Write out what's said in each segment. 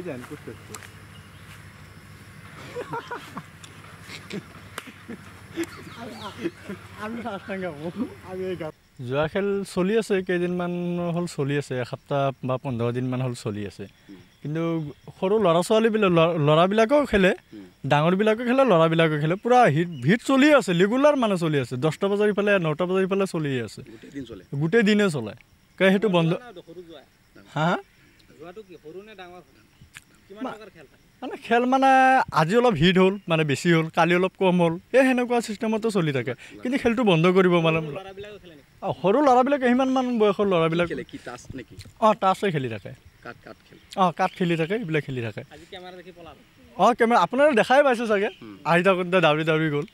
যান কৰতে যোৱা খেল চলি আছে কেইদিনমান হ'ল চলি আছে এসপ্তাহ বা 15 দিনমান হ'ল চলি আছে কিন্তু সৰু ল'ৰা ছোৱালীবিলাক ল'ৰাবিলাকেও খেলে ডাঙৰবিলাকেও খেলে ল'ৰাবিলাকেও খেলে পুৰা ভিৰ চলি আছে ৰেগুলাৰ মানে চলি আছে 10টা বজাৰ ইফালে 9টা বজাৰ ইফালে চলি আছে গোটেই দিনে চলে সেইটো বন্ধ হা মানে খেল মানে আজি অলপ হিট হ'ল মানে বেছি হ'ল কালি অলপ কম হ'ল সেনেকুৱা চিষ্টেমতো চলি থাকে কিন্তু খেলটো বন্ধ কৰিব মানে সৰু ল'ৰাবিলাকে সিমানমান বয়সৰ ল'ৰাবিলাক টাচে খেলি থাকে কাঠ খেলি থাকে এইবিলাক খেলি থাকে কেমেৰা আপোনালোকে দেখাই পাইছে চাগে আহি থাকোঁতে দাউৰি গ'ল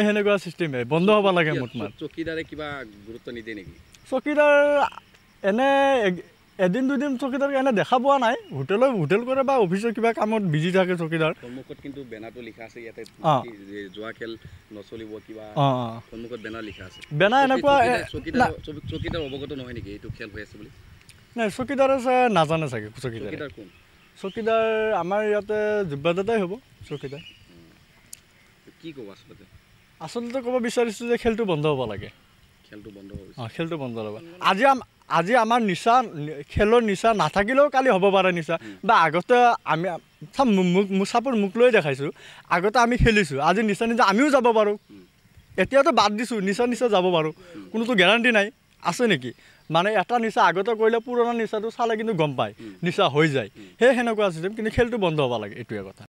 সেনেকুৱা চিষ্টেমে বন্ধ হ'ব লাগে মোটামুটি চকীদাৰে কিবা গুৰুত্ব নিদিয়ে নেকি চকীদাৰ এনে এদিন দুদিন চকীদাৰ এনে দেখা পোৱা নাই হোটেল কৰে বা অফিচৰ কিবা কামত বিজি থাকে চকীদাৰ সন্মুখত কিন্তু বেনাৰটো লিখা আছে ইয়াতে যোৱা খেল নচলিব কিবা সন্মুখত বেনাৰ লিখা আছে বেনাৰ এনেকুৱা চকীদাৰ অৱগত নহয় নেকি এইটো খেল হৈ আছে বুলি নাই চকীদাৰে নাজানে চাগে চকীদাৰ কোন চকীদাৰ আমাৰ ইয়াতে জুব্বাদাদাই হ'ব চকীদাৰ কি ক'ব আচলতে ক'ব বিচাৰিছোঁ যে খেলটো বন্ধ হ'ব লাগে খেলটো বন্ধ হ'ব আজি আমাৰ নিচা খেলৰ নিচা নাথাকিলেও কালি হ'ব পাৰে নিচা বা আগতে আমি চাপোজ মোক লৈ দেখাইছোঁ আগতে আমি খেলিছোঁ আজি নিচা আমিও যাব পাৰোঁ এতিয়াতো বাদ দিছোঁ নিচা যাব পাৰোঁ কোনোতো গেৰাণ্টি নাই আছে নেকি মানে এটা নিচা আগতে কৰিলে পুৰণা নিচাটো চালে কিন্তু গম পায় নিচা হৈ যায় সেনেকুৱা চিষ্টেম কিন্তু খেলটো বন্ধ হ'ব লাগে এইটোৱে কথা